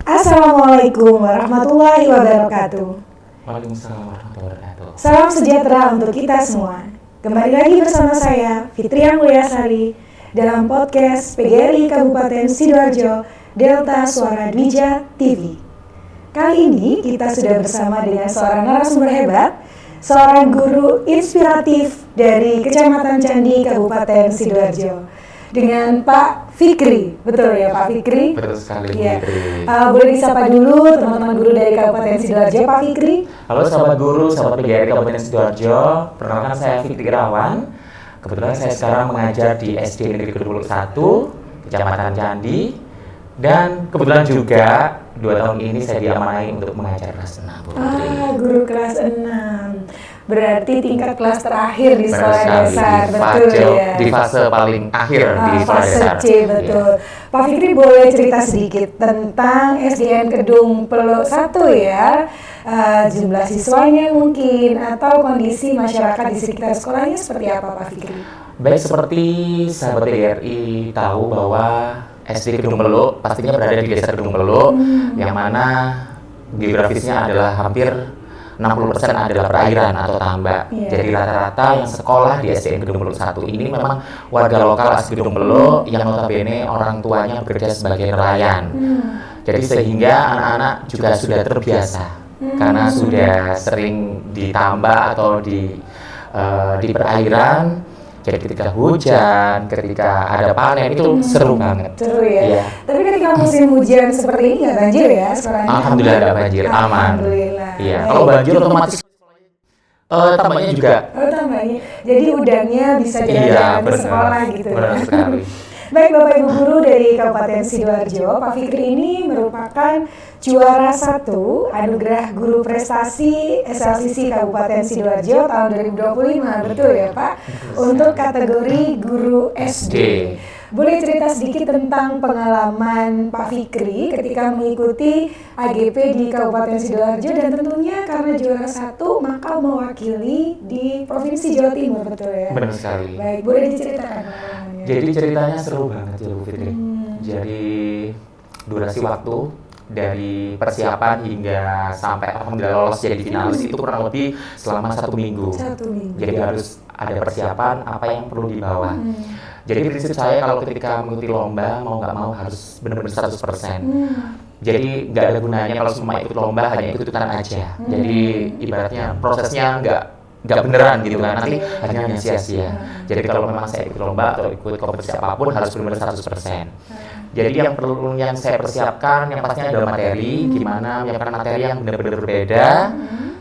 Assalamualaikum warahmatullahi wabarakatuh. Waalaikumsalam warahmatullahi wabarakatuh. Salam sejahtera untuk kita semua. Kembali lagi bersama saya Fitri Mulyasari dalam podcast PGRI Kabupaten Sidoarjo Delta Suara Dwija TV. Kali ini kita sudah bersama dengan seorang narasumber hebat, seorang guru inspiratif dari Kecamatan Candi Kabupaten Sidoarjo, dengan Pak Fikri. Betul ya Pak Fikri? Betul sekali ya. Fikri. Boleh disapa dulu teman-teman guru dari Kabupaten Sidoarjo, Pak Fikri. Halo sahabat guru, sahabat PGRI Kabupaten Sidoarjo. Perkenalkan saya Fikri Irawan. Kebetulan saya sekarang mengajar di SD Negeri Kedung Peluk 1, Kecamatan Candi. Dan kebetulan juga 2 tahun ini saya diamanai untuk mengajar kelas 6. Guru kelas 6. Berarti tingkat kelas terakhir di sekolah dasar, betul ya? Di fase paling akhir di sekolah fase dasar. C, betul. Ya. Pak Fikri boleh cerita sedikit tentang SDN Kedung Peluk 1 ya? Jumlah siswanya mungkin, atau kondisi masyarakat di sekitar sekolahnya seperti apa Pak Fikri? Baik, seperti sahabat PGRI tahu bahwa SD Kedung Peluk pastinya berada di desa Kedung Peluk, yang mana geografisnya adalah hampir 60% adalah perairan atau tambak. Jadi rata-rata yang sekolah di SDN Kedung Peluk 1 ini memang warga lokal asli Kedung Peluk yang notabene orang tuanya bekerja sebagai nelayan. Jadi sehingga anak-anak juga sudah terbiasa karena sudah sering di tambak atau di perairan. Jadi ketika hujan, ketika ada panen itu seru banget. Seru ya. Iya. Tapi ketika musim hujan seperti ini nggak banjir ya sekolahnya? Alhamdulillah nggak banjir, aman. Alhamdulillah. Iya. Kalau banjir otomatis tambahnya juga. Tambahnya. Jadi udangnya bisa jalan-jalan ke sekolah gitu. Benar sekali. Baik Bapak Ibu Guru dari Kabupaten Sidoarjo, Pak Fikri ini merupakan juara 1 Anugerah Guru Prestasi SLCC Kabupaten Sidoarjo tahun 2025, betul ya Pak? Untuk kategori Guru SD. Boleh cerita sedikit tentang pengalaman Pak Fikri ketika mengikuti AGP di Kabupaten Sidoarjo, dan tentunya karena juara 1 maka mewakili di Provinsi Jawa Timur, betul ya? Benar sekali. Baik, boleh diceritakan pengalamannya? Jadi ceritanya seru banget ya Bu Fitri. Jadi durasi waktu dari persiapan hingga sampai alhamdulillah lolos jadi finalis itu kurang lebih selama 1 minggu. Jadi harus ada persiapan apa yang perlu dibawa. Jadi prinsip saya kalau ketika mengikuti lomba mau nggak mau harus benar-benar 100%. Jadi nggak ada gunanya kalau semua ikut lomba hanya ikut-ikutan aja. Jadi ibaratnya prosesnya nggak beneran gitu kan, nanti hanya sia-sia. Jadi kalau memang saya ikut lomba atau ikut kompetisi apapun harus benar-benar 100%. Jadi yang saya persiapkan yang pastinya adalah materi, gimana menyiapkan materi yang benar-benar berbeda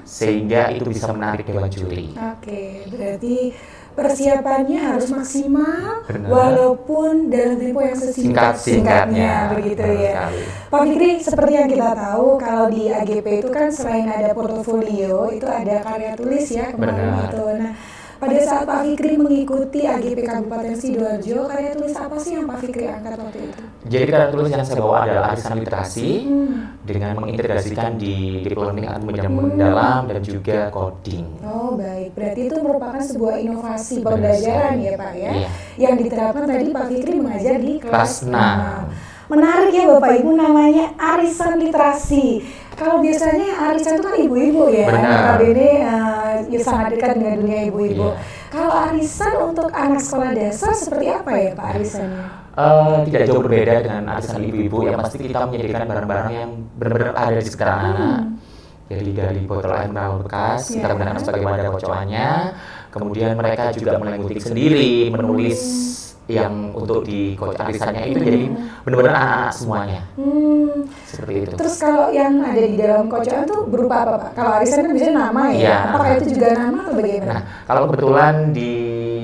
sehingga itu bisa menarik dewan juri. Oke, berarti persiapannya harus maksimal. Benar. Walaupun dalam tempo yang sesingkat-singkatnya begitu ya. Pak Fikri, seperti yang kita tahu kalau di AGP itu kan selain ada portofolio itu ada karya tulis ya kemarin itu. Nah, pada saat Pak Fikri mengikuti AGP Kabupaten Sidoarjo, karya tulis apa sih yang Pak Fikri angkat waktu itu? Jadi karya tulis yang saya bawa adalah arisan literasi dengan mengintegrasikan di deep learning atau mendalam dan juga coding. Oh baik, berarti itu merupakan sebuah inovasi pembelajaran ya Pak ya, yang diterapkan tadi Pak Fikri mengajar di kelas 6. Menarik ya Bapak Ibu, namanya arisan literasi. Kalau biasanya arisan itu kan ibu-ibu ya, notabene sangat dekat dengan dunia ibu-ibu. Kalau arisan untuk anak sekolah dasar seperti apa ya Pak arisannya? Tidak jauh berbeda dengan arisan ibu-ibu, yang pasti kita menyediakan barang-barang yang benar-benar ada di sekitar anak. Jadi dari botol air mineral bekas, kita gunakan sebagai wadah kocokannya. Kemudian mereka juga mulai ngutik sendiri, menulis yang untuk di coach arisannya itu jadi benar-benar anak-anak semuanya. Seperti itu. Terus kalau yang ada di dalam kocokan tuh berupa apa Pak? Kalau arisan kan biasanya nama ya, Iya. apakah itu juga nama atau bagaimana? Nah, kalau kebetulan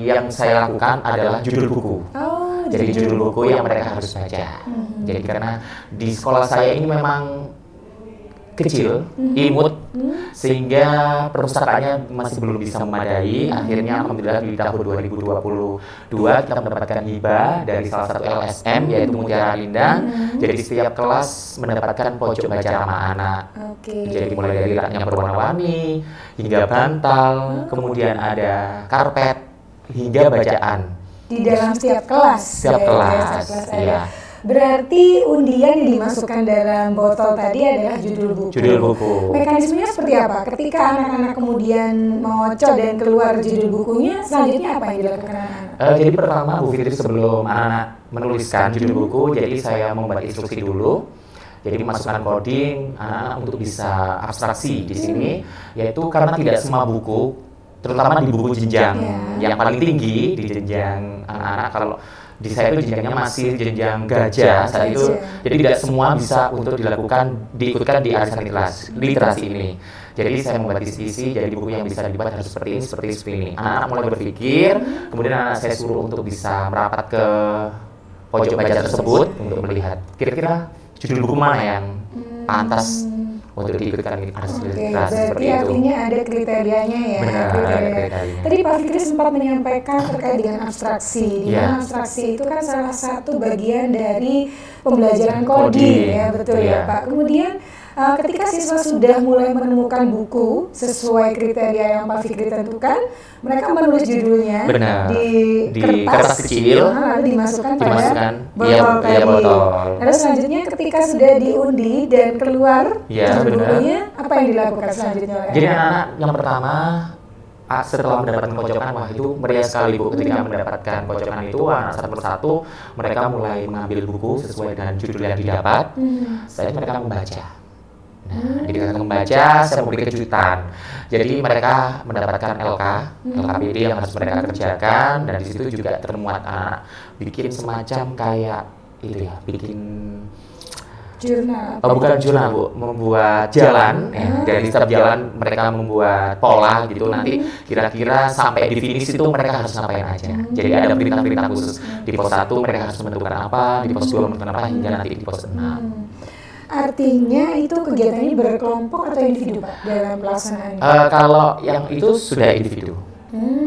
yang saya lakukan adalah judul buku. Oh, Jadi judul buku yang mereka harus baca. Jadi karena di sekolah saya ini memang kecil, imut, sehingga perpustakaannya masih belum bisa memadai. Akhirnya alhamdulillah di tahun 2022 kita mendapatkan hibah dari salah satu LSM yaitu Mutiara Lindang. Jadi setiap kelas mendapatkan pojok baca ramah anak. Jadi mulai dari raknya berwarna-warni hingga bantal, kemudian ada karpet hingga bacaan. Di dalam setiap kelas. Setiap kelas, ada. iya. Berarti undian yang dimasukkan dalam botol tadi adalah judul buku. Judul buku. Mekanismenya seperti apa? Ketika anak-anak kemudian mengocok dan keluar judul bukunya, selanjutnya apa yang dilakukan anak-anak? Jadi pertama Bu Fitri sebelum anak-anak menuliskan judul buku, jadi saya membuat instruksi dulu. Jadi memasukkan coding anak-anak untuk bisa abstraksi di sini, yaitu karena tidak semua buku, terutama di buku jenjang yang paling tinggi di jenjang anak-anak, kalau di saya itu jenjangnya masih jenjang gajah saat itu, jadi tidak semua bisa untuk diikutkan di arisan literasi ini. Jadi saya membuat kisi-kisi, jadi buku yang bisa dibuat harus seperti ini. Anak-anak mulai berpikir, kemudian anak saya suruh untuk bisa merapat ke pojok baca tersebut untuk melihat kira-kira judul buku mana yang pantas untuk diikutkan di arisan literasi seperti itu. Artinya ada kriterianya ya. Benar, kriterianya. Tadi Pak Fikri sempat menyampaikan terkait dengan abstraksi. Di mana abstraksi itu kan salah satu bagian dari pembelajaran coding ya, betul ya Pak. Kemudian ketika siswa sudah mulai menemukan buku sesuai kriteria yang Pak Fikri tentukan, mereka menulis judulnya di kertas kecil, lalu dimasukkan pada botol. Lalu selanjutnya ketika sudah diundi dan keluar judul bukunya, apa yang dilakukan selanjutnya? Jadi anak-anak yang pertama setelah mendapatkan pojokan, wah itu meriah sekali Bu. Ketika mendapatkan pojokan itu, anak satu persatu mereka mulai mengambil buku sesuai dengan judul yang didapat. Setelah itu mereka membaca. Nah, ketika membaca, saya memberi kejutan. Jadi mereka mendapatkan LKPD yang harus mereka kerjakan, dan di situ juga termuat anak bikin semacam kayak itu ya, bikin jurnal. Bukan jurnal Bu, membuat jalan. Dari setiap jalan mereka membuat pola gitu. Nanti kira-kira sampai di finish itu mereka harus ngapain aja. Jadi ada perintah-perintah khusus. Di pos 1 mereka harus menentukan apa, di pos 2 menentukan apa, hingga nanti di pos 6. Artinya itu kegiatannya berkelompok atau individu Pak dalam pelaksanaan? Kalau yang itu sudah individu,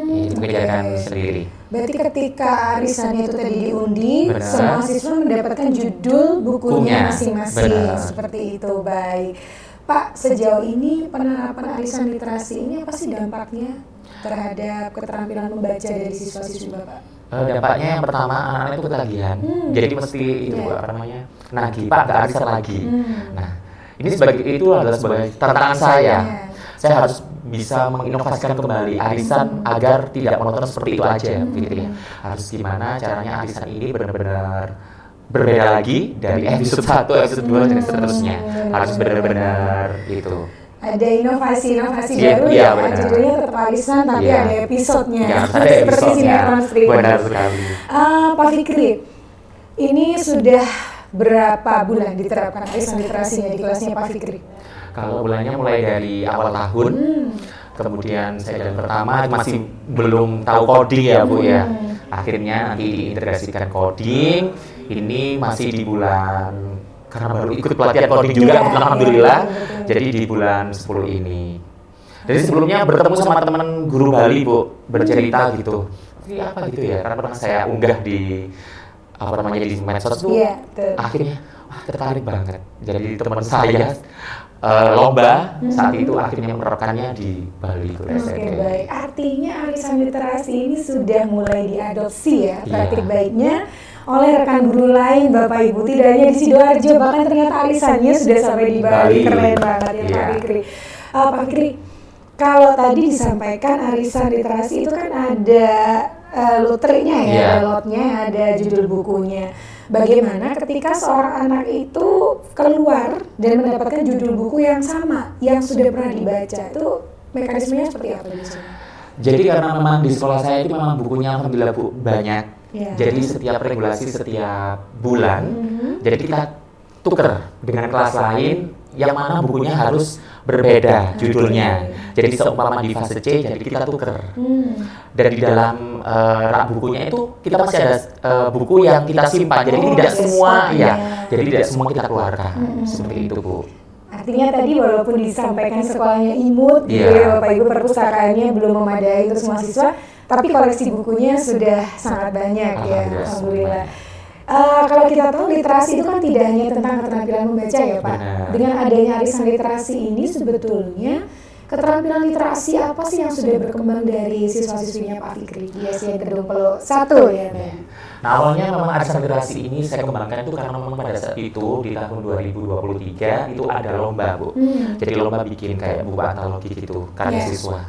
itu mengerjakan sendiri. Berarti ketika arisannya itu tadi diundi, semua siswa mendapatkan judul bukunya masing-masing. Seperti itu, baik. Pak, sejauh ini penerapan arisan literasi ini apa sih dampaknya terhadap keterampilan membaca dari siswa-siswi Bapak? Dampaknya yang pertama, anak-anak itu ketagihan. Jadi mesti itu apa namanya, nagih, Pak nggak arisan lagi. Nah, ini itu adalah sebagai tantangan saya. Saya harus bisa menginovasikan kembali arisan agar tidak monoton seperti itu aja, gitu ya. Harus gimana caranya arisan ini benar-benar berbeda lagi dari episode 1, episode 2, dan seterusnya. Harus benar-benar itu. Ada inovasi-inovasi baru ya, judulnya tetap arisan tapi ada episodenya. Seperti sinetron streaming. Benar sekali. Pak Fikri, ini sudah berapa bulan diterapkan arisan literasinya di kelasnya Pak Fikri? Kalau bulannya mulai dari awal tahun, kemudian saya jalan pertama masih belum tahu coding ya Bu ya. Akhirnya nanti diintegrasikan coding, ini masih di bulan, karena baru ikut pelatihan coding juga, alhamdulillah. Jadi di bulan 10 ini. Jadi sebelumnya bertemu sama teman guru Bali Bu, bercerita gitu. Ini apa gitu ya? Karena pernah saya unggah di di medsos tuh. Akhirnya tertarik banget. Jadi teman saya lomba saat itu akhirnya menerapkannya di Bali. Baik. Artinya arisan literasi ini sudah mulai diadopsi ya, praktik baiknya oleh rekan guru lain, Bapak Ibu, tidak hanya di Sidoarjo, bahkan ternyata arisannya sudah sampai di Bali. Keren banget ya Pak Fikri. Pak Fikri, kalau tadi disampaikan arisan literasi itu kan ada loterinya ya, ada lotnya, ada judul bukunya. Bagaimana ketika seorang anak itu keluar dan mendapatkan judul buku yang sama, yang sudah pernah dibaca, itu mekanismenya seperti apa biasanya? Jadi karena memang di sekolah saya itu memang bukunya alhamdulillah Bu banyak. Jadi setiap regulasi setiap bulan, jadi kita tuker dengan kelas lain yang mana bukunya harus berbeda judulnya. Jadi seumpama di fase C, jadi kita tuker. Dan di dalam rak bukunya itu kita masih ada buku yang kita simpan. Jadi tidak semua, jadi tidak semua kita keluarkan. Seperti itu, Bu. Artinya tadi walaupun disampaikan sekolahnya imut, Bapak Ibu perpustakaannya belum memadai untuk semua siswa, tapi koleksi bukunya sudah sangat banyak ya, Alhamdulillah. Kalau kita tahu literasi itu kan tidak hanya tentang keterampilan membaca ya Pak. Benar. Dengan adanya arisan literasi ini sebetulnya keterampilan literasi apa sih yang sudah berkembang dari siswa-siswinya Pak Fikri di SDN Kedung Pelo 1 ya? Nah awalnya memang arisan literasi ini saya kembangkan itu karena memang pada saat itu di tahun 2023 itu ada lomba, Bu. Jadi lomba bikin kayak buku antologi gitu karya siswa.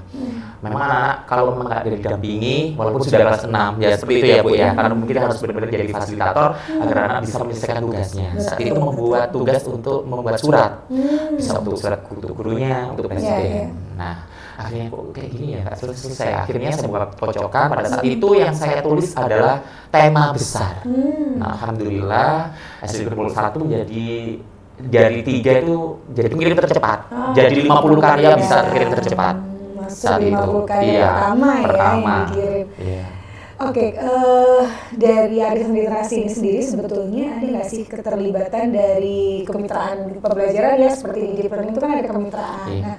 Memang anak-anak kalau memang nggak didampingi walaupun sudah kelas 6 ya seperti itu ya Bu ya, karena mungkin harus benar-benar jadi fasilitator agar anak bisa menyelesaikan tugasnya. Saat itu membuat tugas untuk membuat surat, bisa untuk surat gurunya, untuk presiden. Nah akhirnya kok kayak gini ya nggak selesai. Akhirnya saya buat pojokan. Pada saat itu yang saya tulis adalah tema besar. Nah alhamdulillah SDN Kedung Pelo 1 menjadi dari 3 itu jadi pengirim tercepat. Jadi 50 karya bisa terkirim tercepat. Saat itu pertama ya. Oke, dari arisan literasi ini sendiri sebetulnya ada nggak sih keterlibatan dari kemitraan pembelajaran ya seperti di Diperan itu kan ada kemitraan. Nah,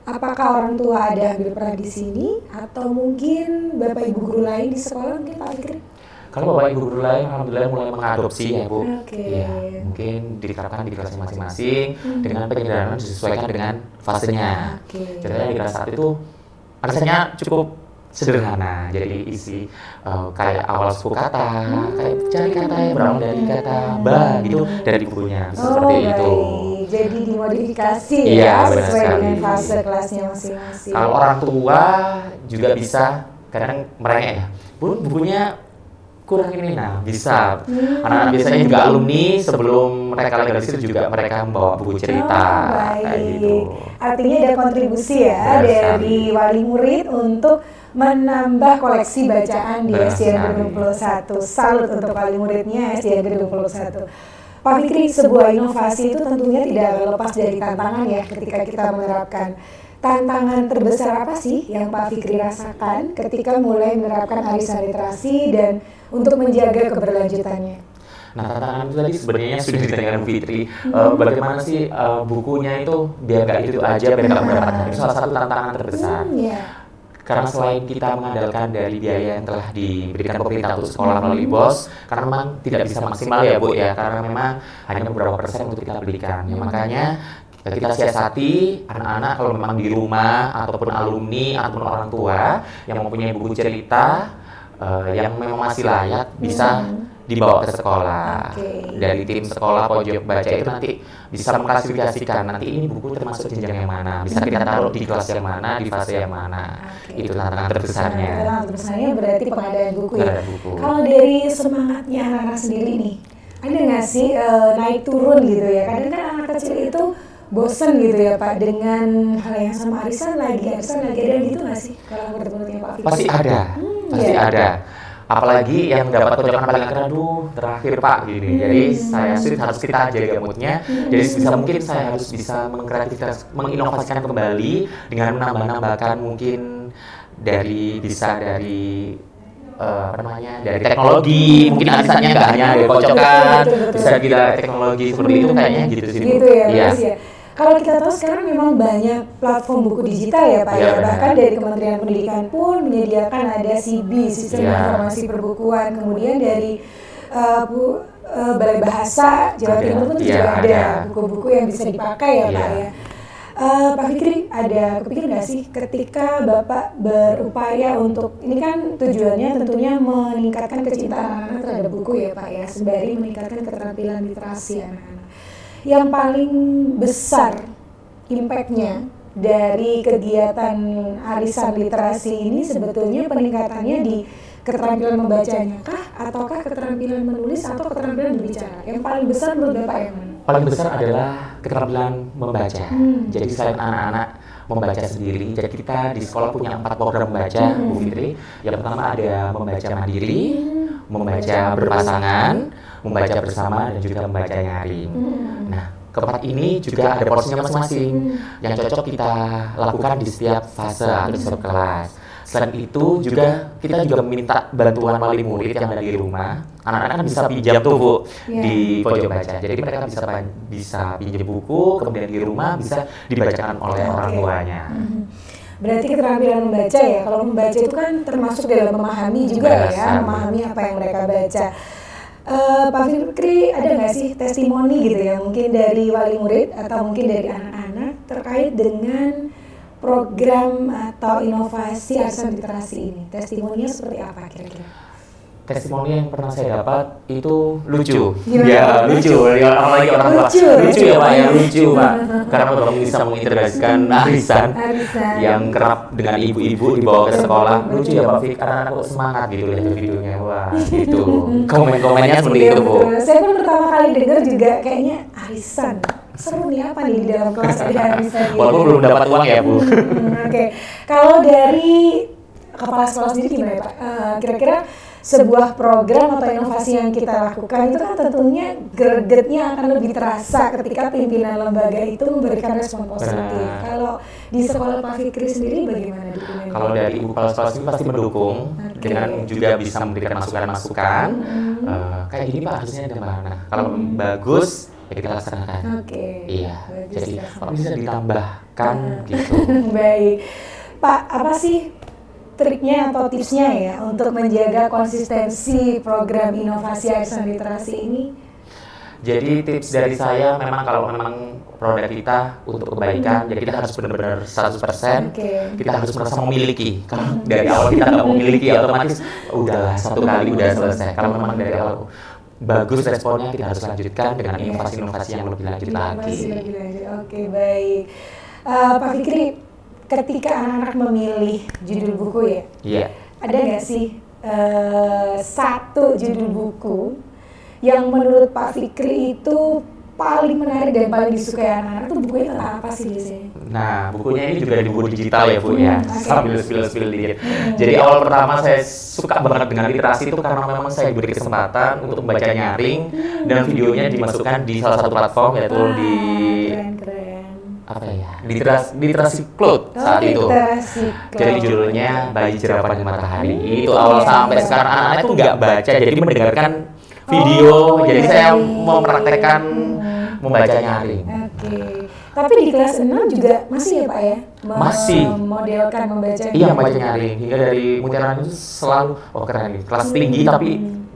apakah orang tua ada ambil peran di sini atau mungkin Bapak Ibu guru lain di sekolah mungkin Pak Fikri? Kalau Bapak Ibu guru lain alhamdulillah mulai mengadopsi ya Bu. Ya, mungkin diterapkan di kelas masing-masing dengan penyederhanaan disesuaikan dengan fasenya. Contohnya di kelas 1 itu alasannya cukup sederhana, jadi isi kayak awal suku kata, kayak cari kata yang berawal dari kata ba gitu dari bukunya seperti itu. Jadi dimodifikasi ya sesuai dengan fase kelasnya masing-masing. Kalau orang tua juga bisa kadang merengek ya, Bu bukunya kurang ini, nah bisa. Anak-anak biasanya juga alumni sebelum mereka legalisir juga mereka membawa buku cerita kayak gitu. Artinya ada kontribusi ya dari wali murid untuk menambah koleksi bacaan di SDN Kedung Pelo 1. Salut untuk wali muridnya SDN Kedung Pelo 1. Pak Fikri, sebuah inovasi itu tentunya tidak lepas dari tantangan ya ketika kita menerapkan. Tantangan terbesar apa sih yang Pak Fikri rasakan ketika mulai menerapkan arisan literasi dan untuk menjaga keberlanjutannya? Nah, tantangan itu tadi sebenarnya sudah ditanyakan Bu Fitri. Bagaimana sih bukunya itu biar nggak itu aja, biar nggak mendapatkan. Itu salah satu tantangan terbesar. Karena selain kita mengandalkan dari biaya yang telah diberikan pemerintah untuk sekolah melalui BOS, karena memang tidak bisa maksimal ya Bu ya, karena memang hanya beberapa persen untuk kita berikan. Ya, makanya kita siasati anak-anak kalau memang di rumah ataupun alumni ataupun orang tua yang mempunyai buku cerita yang memang masih layak bisa dibawa ke sekolah. Dari tim sekolah pojok baca itu nanti bisa mengklasifikasikan nanti ini buku termasuk jenjang yang mana, bisa kita taruh di kelas yang mana, di fase yang mana. Itu tantangan terbesarnya. Tantangan terbesarnya berarti pengadaan buku ya. Kalau dari semangatnya anak-anak sendiri nih, ada nggak sih naik turun gitu ya? Kadang kan anak kecil itu bosen gitu ya Pak dengan hal yang sama, arisan lagi ada gitu nggak sih kalau menurutnya Pak Fikri? Pasti ada, pasti ada. Apalagi yang dapat pojokan paling akhir, aduh terakhir Pak gini. Jadi saya harus kita jaga moodnya. Jadi sebisa mungkin saya harus bisa mengkreativitas, menginovasikan kembali dengan menambah-nambahkan mungkin dari dari teknologi, mungkin arisannya nggak hanya dari pojokan, bisa kita teknologi seperti itu kayaknya gitu sih. Gitu ya, ya. Kalau kita tahu sekarang memang banyak platform buku digital ya Pak ya, bahkan dari Kementerian Pendidikan pun menyediakan ada SIBI, Sistem Informasi Perbukuan, kemudian dari Balai Bahasa Jawa Timur pun juga ada buku-buku yang bisa dipakai ya Pak ya. Pak Fikri, ada kepikir nggak sih ketika Bapak berupaya untuk, ini kan tujuannya tentunya meningkatkan kecintaan anak-anak terhadap buku ya Pak ya, sembari meningkatkan keterampilan literasi anak-anak. Yang paling besar impact-nya dari kegiatan arisan literasi ini sebetulnya peningkatannya di keterampilan membacanya kah, ataukah keterampilan menulis atau keterampilan berbicara? Yang paling besar menurut Bapak yang mana? Paling besar adalah keterampilan membaca. Jadi selain anak-anak membaca sendiri. Jadi kita di sekolah punya 4 program membaca, Bu Fitri. Yang pertama ada membaca mandiri, membaca berpasangan, membaca bersama, dan juga membaca nyaring. Nah, keempat ini juga ada porsinya masing-masing yang cocok kita lakukan di setiap fase atau di setiap kelas. Selain itu juga kita juga meminta bantuan wali murid yang ada di rumah. Anak-anak kan bisa pinjam tuh Bu di pojok baca. Jadi mereka bisa pinjam buku, kemudian di rumah bisa dibacakan oleh orang tuanya. Berarti keterampilan membaca ya. Kalau membaca itu kan termasuk dalam memahami juga ya, memahami apa yang mereka baca. Pak Fikri, ada nggak sih testimoni gitu ya, mungkin dari wali murid atau mungkin dari anak-anak terkait dengan program atau inovasi arisan literasi ini? Testimoninya seperti apa kira-kira? Testimoni yang pernah saya dapat itu lucu. Gimana? Ya, lucu. Apalagi orang tua. Lucu ya Pak, ya lucu Pak. Karena Bapak bisa mengintegrasikan arisan yang kerap dengan ibu-ibu dibawa ke sekolah. Lucu ya Pak Fik, anak-anak kok semangat gitu lihat videonya. Wah, gitu. Komen-komennya seperti itu, Bu. Saya pun pertama kali dengar juga kayaknya arisan. Seru nih apa nih di dalam kelas ada arisan gitu. Walaupun belum dapat uang ya, Bu. Oke. Kalau dari kepala sekolah sendiri gimana ya Pak? Kira-kira sebuah program atau inovasi yang kita lakukan itu kan tentunya gregetnya akan lebih terasa ketika pimpinan lembaga itu memberikan respon positif. Kalau di sekolah Pak Fikri sendiri bagaimana dukungannya? Kalau dari ibu kepala sekolah sendiri pasti mendukung dengan juga bisa memberikan masukan-masukan. Kayak gini Pak harusnya ada mana? Kalau bagus ya kita laksanakan. Iya. Bagus, jadi kalau bisa ditambahkan gitu. Baik. Pak, apa sih triknya atau tipsnya ya untuk menjaga konsistensi program inovasi arisan literasi ini? Jadi tips dari saya memang kalau memang produk kita untuk kebaikan, jadi kita harus benar-benar 100%, kita harus merasa memiliki. Kalau dari awal kita nggak memiliki, otomatis udahlah satu kali udah selesai. Kalau memang dari awal bagus responnya, kita harus lanjutkan dengan inovasi-inovasi yang lebih lanjut lagi. Oke, baik. Pak Fikri, ketika anak-anak memilih judul buku ya, ada nggak sih satu judul buku yang menurut Pak Fikri itu paling menarik dan paling disukai anak-anak? Itu bukunya tentang apa sih biasanya? Nah, bukunya ini juga di buku digital ya Bu ya, sambil spill dikit. Jadi awal pertama saya suka banget dengan literasi itu karena memang saya diberi kesempatan untuk membaca nyaring dan videonya dimasukkan di salah satu platform yaitu di apa ya, literasi Cloud saat itu. Jadi judulnya Bayi Jerapah di Matahari. Itu awal sampai sekarang anak-anak itu nggak baca, jadi mendengarkan video. Jadi saya mempraktekkan membaca nyaring. Tapi di kelas 6 juga masih ya Pak ya? Masih. Memodelkan membaca. Iya, membaca nyaring. Hingga dari Mutiara itu selalu, keren nih, kelas tinggi tapi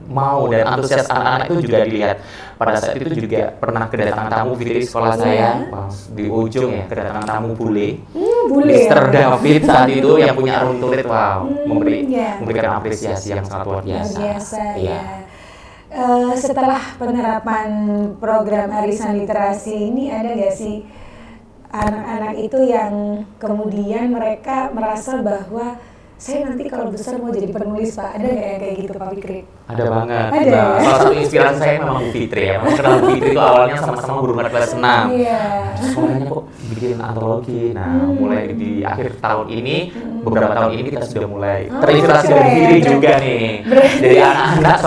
mau dan antusias anak-anak itu juga dilihat. Pada saat itu juga pernah kedatangan tamu Fitri sekolah saya di ujung ya, kedatangan tamu bule. Mr. David saat itu yang punya Arun Tulit, memberikan apresiasi yang sangat luar biasa. Iya. Setelah penerapan program arisan literasi ini, ada nggak sih anak-anak itu yang kemudian mereka merasa bahwa saya nanti kalau besar mau jadi penulis Pak? Ada nggak yang kayak gitu Pak Fikri? Ada banget. Salah satu inspirasi saya memang Bu Fitri ya. Kenal Bu Fitri itu awalnya sama-sama guru kelas 6. Soalnya kok bikin antologi. Nah, mulai di akhir tahun ini, beberapa tahun ini kita sudah mulai terinspirasi dari Fitri juga nih. Jadi anak-anak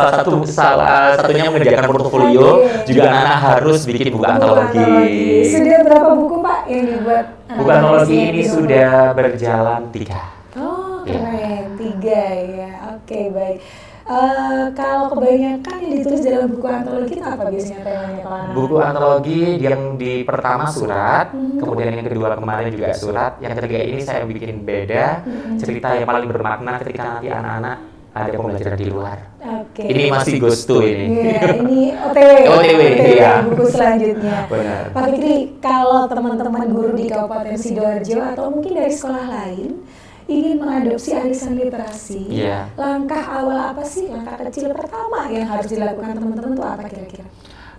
salah satunya mengerjakan portofolio, juga anak-anak harus bikin buku antologi. Sudah berapa buku Pak yang dibuat? Buku antologi ini sudah berjalan 3. Keren, 3 ya. Oke, baik. Kalau kebanyakan yang ditulis dalam buku antologi itu apa biasanya temanya Pak? Buku antologi yang di pertama surat, kemudian yang kedua kemarin juga surat, yang ketiga ini saya bikin beda, cerita yang paling bermakna ketika nanti anak-anak ada pembelajaran di luar. Ini masih ghost to ini. Ini OTW ya. Buku selanjutnya. Benar. Pak Fikri, kalau teman-teman guru di Kabupaten Sidoarjo atau mungkin dari sekolah lain ingin mengadopsi arisan literasi, langkah awal apa sih, langkah kecil pertama yang harus dilakukan teman-teman itu apa kira-kira?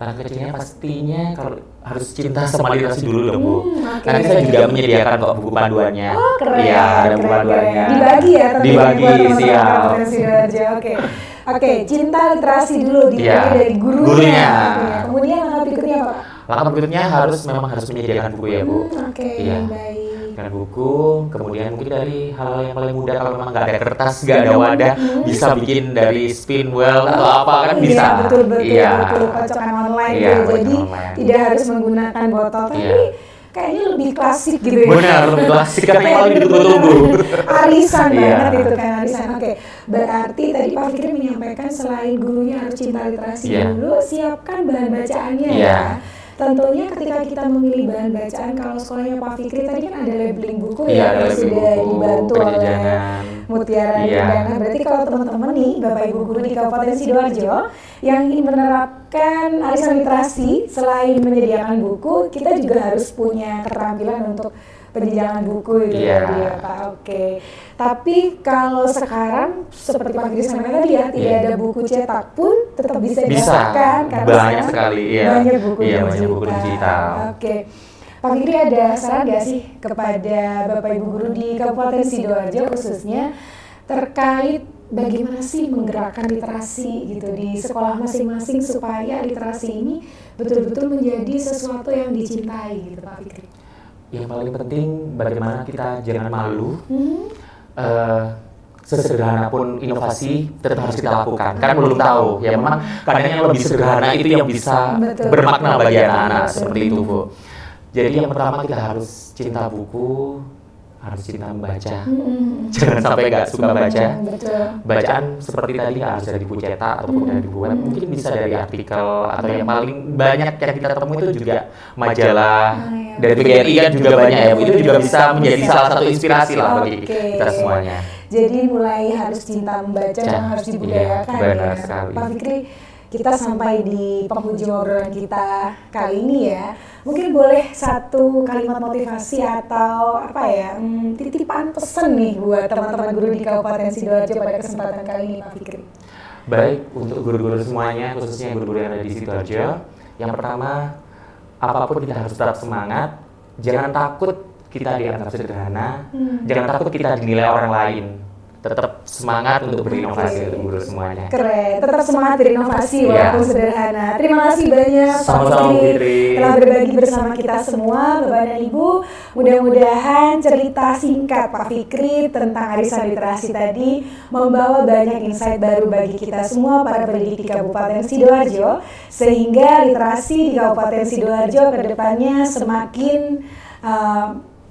Langkah kecilnya pastinya kalau harus cinta sama literasi dulu dong Bu. Nanti saya juga menyediakan kok buku panduannya. Iya, ada buku panduannya. Dibagi ya, dibagi siap. Oke, cinta literasi dulu dari gurunya. Kemudian langkah berikutnya apa? Langkah berikutnya memang harus menyediakan buku ya Bu. Baik. dengan buku, kemudian mungkin dari hal yang paling mudah kalau memang nggak ada kertas, nggak ada wadah, bisa bikin dari spin wheel atau apa kan bisa. Iya, betul, kocokan online Iya, gitu. Jadi online. tidak harus menggunakan botol, tapi Iya. kayaknya lebih klasik gitu ya. Benar, lebih klasik karena yang paling ditunggu-tunggu. Arisan Iya. banget itu kan, arisan. Oke, berarti tadi Pak Fikri menyampaikan selain gurunya harus cinta literasi Iya. dulu, siapkan bahan bacaannya Iya. ya. Tentunya ketika kita memilih bahan bacaan, kalau sekolahnya Pak Fikri tadi kan ada labeling buku Iya, ya, ada yang labeling sudah buku, dibantu oleh penjajanan. Mutiara Iya. Indana. Berarti kalau teman-teman nih, Bapak Ibu guru di Kabupaten Sidoarjo yang ingin menerapkan arisan literasi, selain menyediakan buku, kita juga harus punya keterampilan untuk penjejakan buku gitu Iya. ya Pak. Oke. Tapi kalau sekarang seperti Pak Fikri sampaikan tadi ya, tidak ada buku cetak pun tetap bisa didapatkan karena banyak sekarang sekali. Iya. banyak buku Iya, digital. banyak buku digital. Oke. Pak Fikri ada saran nggak sih kepada Bapak Ibu guru di Kabupaten Sidoarjo khususnya terkait bagaimana sih menggerakkan literasi gitu di sekolah masing-masing supaya literasi ini betul-betul menjadi sesuatu yang dicintai gitu Pak Fikri? Yang paling penting bagaimana kita jangan malu. Sesederhana pun inovasi tetap harus kita lakukan. Kan belum tahu. Ya memang kadang yang lebih sederhana itu yang bisa Betul. bermakna bagi anak-anak seperti itu, Bu. Jadi yang pertama kita harus cinta buku, harus cinta membaca. Jangan sampai nggak suka baca. Betul. Bacaan seperti tadi nggak harus dari buku cetak ataupun dari buku web, mungkin bisa dari artikel atau yang paling banyak yang kita temui itu juga majalah dari PGRI kan juga banyak ya. Itu juga bisa menjadi salah satu inspirasi lah bagi kita semuanya. Jadi mulai harus cinta membaca dan harus dibudayakan Iya, benar ya. sekali. Pak Fikri, kita sampai di penghujung obrolan kita kali ini ya. Mungkin boleh satu kalimat motivasi atau apa ya, titipan pesan nih buat teman-teman guru di Kabupaten Sidoarjo pada kesempatan kali ini Pak Fikri. Baik, untuk guru-guru semuanya, khususnya guru-guru yang ada di Sidoarjo, yang pertama, apapun kita harus tetap semangat, jangan takut kita dianggap sederhana, jangan takut kita dinilai orang lain. Tetap semangat untuk berinovasi untuk guru semuanya. Keren, tetap semangat berinovasi Iya. walaupun sederhana. Terima kasih banyak Pak Sama-sama, Fikri Fitri. telah berbagi bersama kita semua, Bapak dan Ibu. Mudah-mudahan cerita singkat Pak Fikri tentang arisan literasi tadi membawa banyak insight baru bagi kita semua para pendidik di Kabupaten Sidoarjo, sehingga literasi di Kabupaten Sidoarjo ke depannya semakin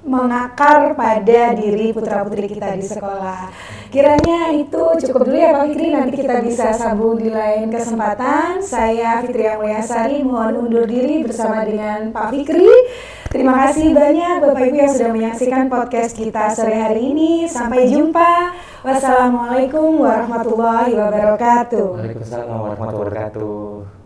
mengakar pada diri putra-putri kita di sekolah. Kiranya itu cukup dulu ya Pak Fikri, nanti kita bisa sambung di lain kesempatan. Saya Fitria Mulyasari mohon undur diri bersama dengan Pak Fikri. Terima kasih banyak Bapak Ibu yang sudah menyaksikan podcast kita sore hari ini. Sampai jumpa. Wassalamualaikum warahmatullahi wabarakatuh. Waalaikumsalam warahmatullahi wabarakatuh.